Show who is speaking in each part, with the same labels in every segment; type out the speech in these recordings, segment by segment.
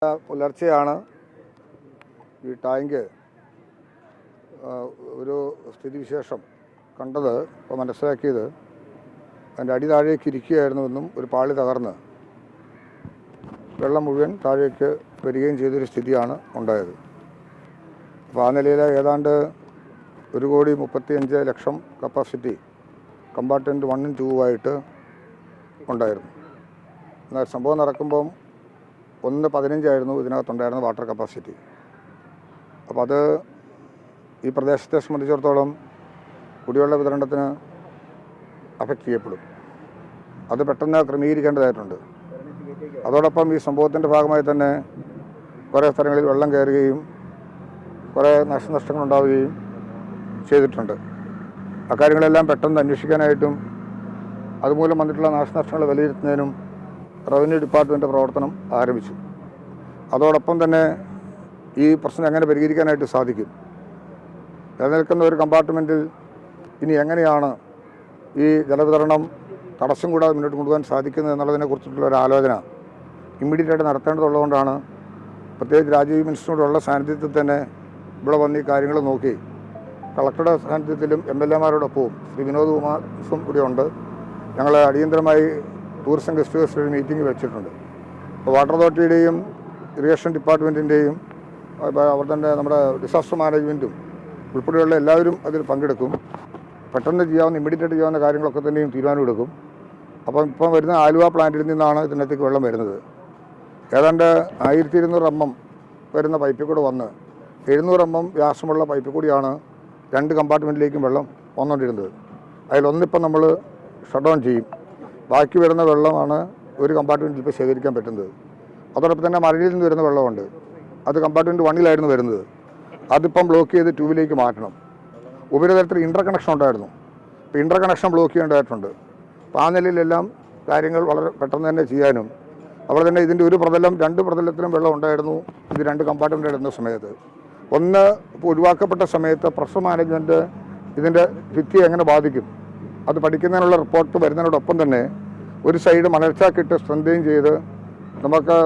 Speaker 1: പുലർച്ചെയാണ് ഈ ടാങ്ക് ഒരു സ്ഥിതിവിശേഷം കണ്ടത്. ഇപ്പോൾ മനസ്സിലാക്കിയത് അതിൻ്റെ അടി താഴേക്ക് ഇരിക്കുകയായിരുന്നുവെന്നും ഒരു പാളി തകർന്ന് വെള്ളം മുഴുവൻ താഴേക്ക് വരികയും ചെയ്തൊരു സ്ഥിതിയാണ് ഉണ്ടായത്. അപ്പോൾ ആ നിലയിൽ ഏതാണ്ട് 1,35,00,000 കപ്പാസിറ്റി കമ്പാർട്ട്മെൻറ്റ് 1ഉം 2ഉമായിട്ട് ഉണ്ടായിരുന്നു. എന്നാൽ സംഭവം നടക്കുമ്പം 1.15 ഇതിനകത്തുണ്ടായിരുന്ന വാട്ടർ കപ്പാസിറ്റി. അപ്പോൾ അത് ഈ പ്രദേശത്തെ സംബന്ധിച്ചിടത്തോളം കുടിവെള്ള വിതരണത്തിന് അഫക്റ്റ് ചെയ്യപ്പെടും. അത് പെട്ടെന്ന് ക്രമീകരിക്കേണ്ടതായിട്ടുണ്ട്. അതോടൊപ്പം ഈ സംഭവത്തിൻ്റെ ഭാഗമായി തന്നെ കുറേ സ്ഥലങ്ങളിൽ വെള്ളം കയറുകയും കുറേ നാശനഷ്ടങ്ങളുണ്ടാവുകയും ചെയ്തിട്ടുണ്ട്. അക്കാര്യങ്ങളെല്ലാം പെട്ടെന്ന് അന്വേഷിക്കാനായിട്ടും അതുമൂലം വന്നിട്ടുള്ള നാശനഷ്ടങ്ങൾ വിലയിരുത്തുന്നതിനും റവന്യൂ ഡിപ്പാർട്ട്മെൻറ്റ് പ്രവർത്തനം ആരംഭിച്ചു. അതോടൊപ്പം തന്നെ ഈ പ്രശ്നം എങ്ങനെ പരിഹരിക്കാനായിട്ട് സാധിക്കും, നിലനിൽക്കുന്ന ഒരു കമ്പാർട്ട്മെൻറ്റിൽ ഇനി എങ്ങനെയാണ് ഈ ജലവിതരണം തടസ്സം കൂടാതെ മുന്നോട്ട് കൊണ്ടുപോകാൻ സാധിക്കുന്നത് എന്നുള്ളതിനെക്കുറിച്ചിട്ടുള്ള ഒരു ആലോചന ഇമ്മീഡിയറ്റായിട്ട് നടത്തേണ്ടതുള്ളതുകൊണ്ടാണ് പ്രത്യേകിച്ച് രാജീവ് മിനിസ്റ്ററിനോടുള്ള സാന്നിധ്യത്തിൽ തന്നെ ഇവിടെ വന്ന് ഈ കാര്യങ്ങൾ നോക്കി കളക്ടറുടെ സാന്നിധ്യത്തിലും MLA-മാരോടൊപ്പവും ശ്രീ വിനോദ് കുമാറും കൂടി ഉണ്ട്. ഞങ്ങൾ അടിയന്തരമായി ടൂറിസം ഗസ്റ്റ് ഹൗസിൽ ഒരു മീറ്റിംഗ് വെച്ചിട്ടുണ്ട്. അപ്പോൾ വാട്ടർ അതോറിറ്റിയുടെയും ഇറിഗേഷൻ ഡിപ്പാർട്ട്മെൻറ്റിൻ്റെയും അവർ തന്നെ നമ്മുടെ ഡിസാസ്റ്റർ മാനേജ്മെൻറ്റും ഉൾപ്പെടെയുള്ള എല്ലാവരും അതിൽ പങ്കെടുക്കും. പെട്ടെന്ന് ചെയ്യാവുന്ന ഇമ്മീഡിയറ്റായിട്ട് ചെയ്യാവുന്ന കാര്യങ്ങളൊക്കെ തന്നെയും തീരുമാനമെടുക്കും. അപ്പം ഇപ്പം വരുന്ന ആലുവ പ്ലാന്റിൽ നിന്നാണ് ഇതിനകത്തേക്ക് വെള്ളം വരുന്നത്. ഏതാണ്ട് 1200 mm വരുന്ന പൈപ്പിൽ കൂടെ വന്ന് 700 mm വ്യാസമുള്ള പൈപ്പിൽ കൂടിയാണ് 2 കമ്പാർട്ട്മെൻറ്റിലേക്കും വെള്ളം വന്നുകൊണ്ടിരുന്നത്. അതിലൊന്നിപ്പം നമ്മൾ ഷട്ട് ഡൗൺ ചെയ്യും. ബാക്കി വരുന്ന വെള്ളമാണ് ഒരു കമ്പാർട്ട്മെൻറ്റിൽ ഇപ്പോൾ ശേഖരിക്കാൻ പറ്റുന്നത്. അതോടൊപ്പം തന്നെ മരടിയിൽ നിന്ന് വരുന്ന വെള്ളമുണ്ട്. അത് കമ്പാർട്ട്മെൻറ്റ് 1-ലായിരുന്നു വരുന്നത്. അതിപ്പം ബ്ലോക്ക് ചെയ്ത് 2-ലേക്ക് മാറ്റണം. ഉപരിതലത്തിൽ ഇൻ്റർ കണക്ഷൻ ഉണ്ടായിരുന്നു. ഇപ്പോൾ ഇൻ്റർ കണക്ഷൻ ബ്ലോക്ക് ചെയ്യേണ്ടതായിട്ടുണ്ട്. അപ്പോൾ ആ നിലയിലെല്ലാം കാര്യങ്ങൾ വളരെ പെട്ടെന്ന് തന്നെ ചെയ്യാനും അതുപോലെ തന്നെ ഇതിൻ്റെ ഒരു പ്രതലം 2 പ്രതലത്തിലും വെള്ളം ഉണ്ടായിരുന്നു. ഇത് 2 കമ്പാർട്ട്മെൻറ്റ് ഇടുന്ന സമയത്ത് ഒന്ന് ഒഴിവാക്കപ്പെട്ട സമയത്ത് പ്രഷർ മാനേജ്മെൻറ്റ് ഇതിൻ്റെ ഭിത്തിയെ എങ്ങനെ ബാധിക്കും അത് പഠിക്കുന്നതിനുള്ള റിപ്പോർട്ട് വരുന്നതിനോടൊപ്പം തന്നെ ഒരു സൈഡ് മണൽച്ചാക്കിട്ട് സ്ട്രെങ്തൻ ചെയ്ത് നമുക്ക്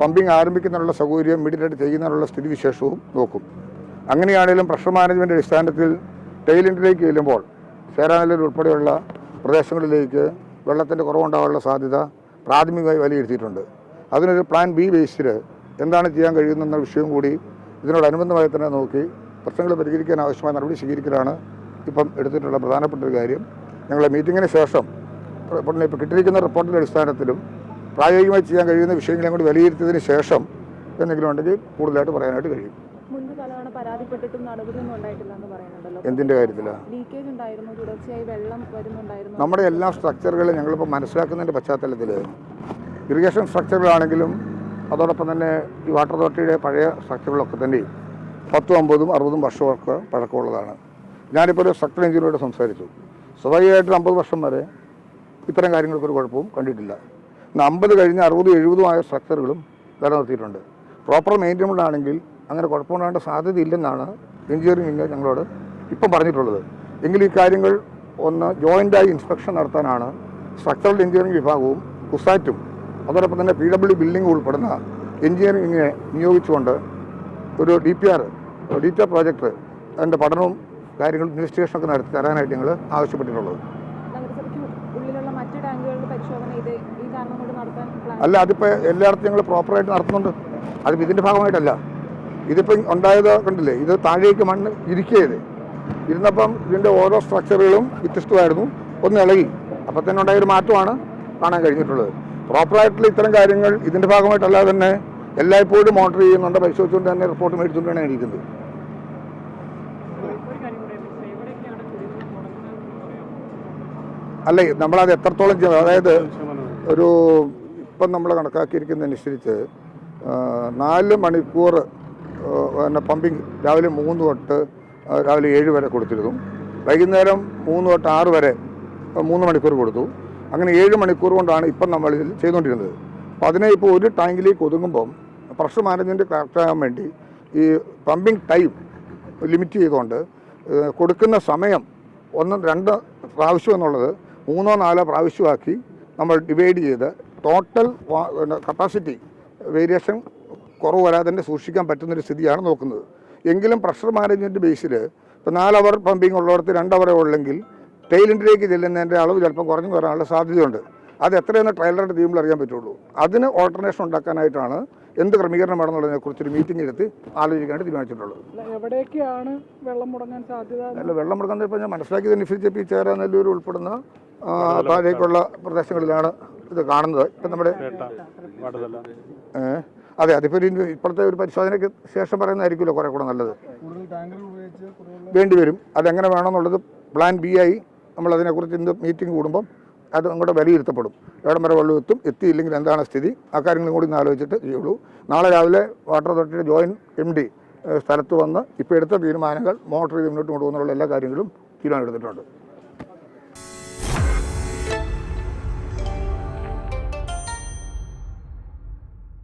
Speaker 1: പമ്പിങ് ആരംഭിക്കുന്നതിനുള്ള സൗകര്യം ഇമ്മീഡിയറ്റായിട്ട് ചെയ്യുന്നതിനുള്ള സ്ഥിതിവിശേഷവും നോക്കും. അങ്ങനെയാണെങ്കിലും പ്രഷർ മാനേജ്മെൻറ്റ് അടിസ്ഥാനത്തിൽ ടെയിലിൻ്റിലേക്ക് ചെല്ലുമ്പോൾ ചേരാനല്ലൂർ ഉൾപ്പെടെയുള്ള പ്രദേശങ്ങളിലേക്ക് വെള്ളത്തിൻ്റെ കുറവുണ്ടാകാനുള്ള സാധ്യത പ്രാഥമികമായി വിലയിരുത്തിയിട്ടുണ്ട്. അതിനൊരു പ്ലാൻ B ബേസിൽ എന്താണ് ചെയ്യാൻ കഴിയുന്നെന്ന വിഷയവും കൂടി ഇതിനോടനുബന്ധമായി തന്നെ നോക്കി പ്രശ്നങ്ങൾ പരിഹരിക്കാൻ ആവശ്യമായ നടപടി സ്വീകരിക്കലാണ് ഇപ്പം എടുത്തിട്ടുള്ള പ്രധാനപ്പെട്ട ഒരു കാര്യം. ഞങ്ങളെ മീറ്റിങ്ങിന് ശേഷം ഇപ്പോൾ കിട്ടിയിരിക്കുന്ന റിപ്പോർട്ടിൻ്റെ അടിസ്ഥാനത്തിലും പ്രായോഗികമായി ചെയ്യാൻ കഴിയുന്ന വിഷയങ്ങളെ കൂടി വിലയിരുത്തിയതിന് ശേഷം എന്തെങ്കിലും ഉണ്ടെങ്കിൽ കൂടുതലായിട്ട് പറയാനായിട്ട് കഴിയും. എന്തിൻ്റെ കാര്യത്തിലാണ്? നമ്മുടെ എല്ലാ സ്ട്രക്ചറുകളും ഞങ്ങളിപ്പോൾ മനസ്സിലാക്കുന്നതിൻ്റെ പശ്ചാത്തലത്തിൽ ഇറിഗേഷൻ സ്ട്രക്ചറുകളാണെങ്കിലും അതോടൊപ്പം തന്നെ ഈ വാട്ടർ അതോറിറ്റിയുടെ പഴയ സ്ട്രക്ചറുകളൊക്കെ തന്നെ 10, 50, 60 വർഷമൊക്കെ പഴക്കമുള്ളതാണ്. ഞാനിപ്പോൾ ഒരു സ്ട്രക്ചർ എഞ്ചിനീയറോട് സംസാരിച്ചു. സ്വാഭാവികമായിട്ട് 50 വർഷം വരെ ഇത്തരം കാര്യങ്ങൾക്കൊരു കുഴപ്പവും കണ്ടിട്ടില്ല. 50 കഴിഞ്ഞ് 60, 70 ആയ സ്ട്രക്ചറുകളും നിലനിർത്തിയിട്ടുണ്ട്. പ്രോപ്പർ മെയിൻ്റനൻസ് ആണെങ്കിൽ അങ്ങനെ കുഴപ്പമുണ്ടാകേണ്ട സാധ്യതയില്ലെന്നാണ് എഞ്ചിനീയറിംഗ് ഞങ്ങളോട് ഇപ്പം പറഞ്ഞിട്ടുള്ളത്. എങ്കിലും ഈ കാര്യങ്ങൾ ഒന്ന് ജോയിൻ്റായി ഇൻസ്പെക്ഷൻ നടത്താനാണ് സ്ട്രക്ചറൽ എഞ്ചിനീയറിംഗ് വിഭാഗവും കുസാറ്റും അതോടൊപ്പം തന്നെ PWD ബിൽഡിംഗ് ഉൾപ്പെടുന്ന എഞ്ചിനീയറിംഗിനെ നിയോഗിച്ചുകൊണ്ട് ഒരു DPR പ്രോജക്റ്റ് അതിൻ്റെ പഠനവും കാര്യങ്ങളും ഇൻവെസ്റ്റിഗേഷനൊക്കെ നടത്തി തരാനായിട്ട് ഞങ്ങൾ ആവശ്യപ്പെട്ടിട്ടുള്ളത്. അല്ല, അതിപ്പോൾ എല്ലായിടത്തും ഞങ്ങൾ പ്രോപ്പറായിട്ട് നടത്തുന്നുണ്ട്. അതിപ്പോൾ ഇതിൻ്റെ ഭാഗമായിട്ടല്ല. ഇതിപ്പം ഉണ്ടായത് കണ്ടില്ലേ, ഇത് താഴേക്ക് മണ്ണ് ഇരിക്കുകയത് ഇരുന്നപ്പം ഇതിൻ്റെ ഓരോ സ്ട്രക്ചറുകളും വ്യത്യസ്തമായിരുന്നു. ഒന്ന് ഇളകി അപ്പം തന്നെ ഉണ്ടായൊരു മാറ്റമാണ് കാണാൻ കഴിഞ്ഞിട്ടുള്ളത്. പ്രോപ്പറായിട്ടുള്ള ഇത്തരം കാര്യങ്ങൾ ഇതിൻ്റെ ഭാഗമായിട്ടല്ലാതെ തന്നെ എല്ലായ്പ്പോഴും മോണിറ്റർ ചെയ്യുന്നുണ്ട്, പരിശോധിച്ചുകൊണ്ട് തന്നെ റിപ്പോർട്ട് മേടിച്ചുകൊണ്ടാണ് ഇരിക്കുന്നത്. അല്ലേ, നമ്മളത് എത്രത്തോളം ചെയ്യും, അതായത് ഒരു ഇപ്പം നമ്മൾ കണക്കാക്കിയിരിക്കുന്നതനുസരിച്ച് 4 മണിക്കൂർ പിന്നെ പമ്പിങ് രാവിലെ 3 തൊട്ട് രാവിലെ 7 വരെ കൊടുത്തിരുന്നു. വൈകുന്നേരം 3 തൊട്ട് 6 വരെ 3 മണിക്കൂർ കൊടുത്തു. അങ്ങനെ 7 മണിക്കൂർ കൊണ്ടാണ് ഇപ്പം നമ്മളിതിൽ ചെയ്തുകൊണ്ടിരുന്നത്. അപ്പോൾ അതിനെ ഇപ്പോൾ ഒരു ടാങ്കിലേക്ക് ഒതുങ്ങുമ്പം പ്രഷർ മാനേജ്മെൻറ്റ് കറക്റ്റാകാൻ വേണ്ടി ഈ പമ്പിങ് ടൈം ലിമിറ്റ് ചെയ്തുകൊണ്ട് കൊടുക്കുന്ന സമയം 1-2 പ്രാവശ്യം എന്നുള്ളത് 3-4 പ്രാവശ്യമാക്കി നമ്മൾ ഡിവൈഡ് ചെയ്ത് ടോട്ടൽ കപ്പാസിറ്റി വേരിയേഷൻ കുറവ് വരാതെ തന്നെ സൂക്ഷിക്കാൻ പറ്റുന്നൊരു സ്ഥിതിയാണ് നോക്കുന്നത്. എങ്കിലും പ്രഷർ മാനേജ്മെൻറ്റ് ബേസിൽ ഇപ്പോൾ 4 അവർ പമ്പിങ് ഉള്ളിടത്ത് 2 അവറേ ഉള്ളെങ്കിൽ ടെയിലിൻ്റിലേക്ക് ചെല്ലുന്നതിൻ്റെ അളവ് ചിലപ്പോൾ കുറഞ്ഞു വരാനുള്ള സാധ്യതയുണ്ട്. അത് എത്രയെന്ന് ട്രയലറിൻ്റെ ടീമിൽ അറിയാൻ പറ്റുള്ളൂ. അതിന് ഓൾട്ടർനേഷൻ ഉണ്ടാക്കാനായിട്ടാണ് എന്ത് ക്രമീകരണം വേണമെന്നുള്ളതിനെക്കുറിച്ചൊരു മീറ്റിംഗ് എടുത്ത് ആലോചിക്കാനായിട്ട് തീരുമാനിച്ചിട്ടുള്ളത്.
Speaker 2: എവിടേക്കാണ് വെള്ളം മുടങ്ങാൻ സാധ്യത?
Speaker 1: അല്ല, വെള്ളം മുടങ്ങുന്നത് ഇപ്പോൾ ഞാൻ മനസ്സിലാക്കിയതനുസരിച്ച് ഇപ്പോൾ ഈ ചേര നെല്ലൂർ ഉൾപ്പെടുന്ന താഴേക്കുള്ള പ്രദേശങ്ങളിലാണ് ഇത് കാണുന്നത്. ഇപ്പം നമ്മുടെ അതെ, അതിപ്പോൾ ഇപ്പോഴത്തെ ഒരു പരിശോധനയ്ക്ക് ശേഷം പറയുന്നതായിരിക്കുമല്ലോ കുറേ കൂടെ നല്ലത്. വേണ്ടി വരും. അതെങ്ങനെ വേണമെന്നുള്ളത് പ്ലാൻ ബി ആയി നമ്മളതിനെക്കുറിച്ച് ഇന്ന് മീറ്റിംഗ് കൂടുമ്പം അത് അങ്ങോട്ട് വിലയിരുത്തപ്പെടും. എവിടം വരെ വെള്ളം എത്തിയില്ലെങ്കിൽ എന്താണ് സ്ഥിതി, ആ കാര്യങ്ങളും കൂടി ഇന്ന് ആലോചിച്ചിട്ട് ചെയ്യുള്ളൂ. നാളെ രാവിലെ വാട്ടർ അതോറിറ്റിയുടെ ജോയിൻറ്റ് MD സ്ഥലത്ത് വന്ന് ഇപ്പോൾ എടുത്ത തീരുമാനങ്ങൾ മോണിറ്റർ ചെയ്ത് മുന്നോട്ട് കൊണ്ടുപോകുന്നുള്ള എല്ലാ കാര്യങ്ങളും തീരുമാനം എടുത്തിട്ടുണ്ട്.